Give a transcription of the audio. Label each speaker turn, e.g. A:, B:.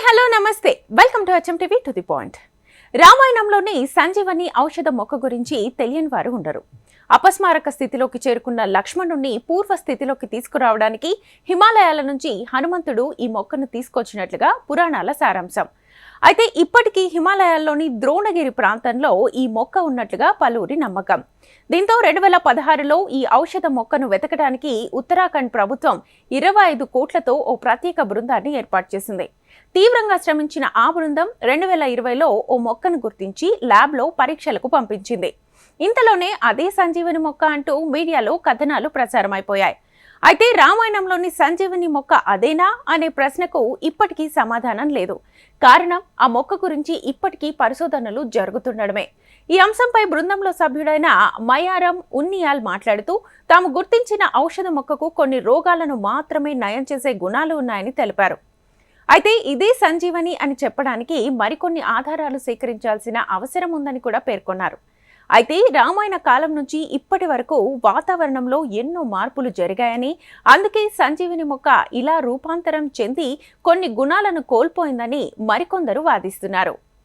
A: Hello నమస్తే welcome to HMTV to the point. రామాయణంలోని సంజీవని ఔషధ మొక్క గురించి తెలియని వారు ఉండరు. అపస్మారక స్థితిలోకి చేరుకున్న లక్ష్మణుణ్ణి పూర్వ స్థితిలోకి తీసుకురావడానికి హిమాలయాల నుంచి హనుమంతుడు ఈ మొక్కను తీసుకొచ్చినట్లుగా పురాణాల సారాంశం. అయితే ఇప్పటికీ హిమాలయాల్లోని ద్రోణగిరి ప్రాంతంలో ఈ మొక్క ఉన్నట్లుగా పలువురి నమ్మకం. దీంతో 2016లో ఈ ఔషధ మొక్కను వెతకడానికి ఉత్తరాఖండ్ ప్రభుత్వం 25 కోట్లతో ఓ ప్రత్యేక బృందాన్ని ఏర్పాటు చేసింది. తీవ్రంగా శ్రమించిన ఆ బృందం 2020లో ఓ మొక్కను గుర్తించి ల్యాబ్లో పరీక్షలకు పంపించింది. ఇంతలోనే అదే సంజీవని మొక్క అంటూ మీడియాలో కథనాలు ప్రచారమైపోయాయి. అయితే రామాయణంలోని సంజీవని మొక్క అదేనా అనే ప్రశ్నకు ఇప్పటికీ సమాధానం లేదు. కారణం ఆ మొక్క గురించి ఇప్పటికీ పరిశోధనలు జరుగుతుండడమే. ఈ అంశంపై బృందంలో సభ్యుడైన మయారం ఉన్నియాల్ మాట్లాడుతూ తాము గుర్తించిన ఔషధ మొక్కకు కొన్ని రోగాలను మాత్రమే నయం చేసే గుణాలు ఉన్నాయని తెలిపారు. అయితే ఇదే సంజీవని అని చెప్పడానికి మరికొన్ని ఆధారాలు సేకరించాల్సిన అవసరం ఉందని కూడా పేర్కొన్నారు. అయితే రామాయణ కాలం నుంచి ఇప్పటి వరకు వాతావరణంలో ఎన్నో మార్పులు జరిగాయని, అందుకే సంజీవని మొక్క ఇలా రూపాంతరం చెంది కొన్ని గుణాలను కోల్పోయిందని మరికొందరు వాదిస్తున్నారు.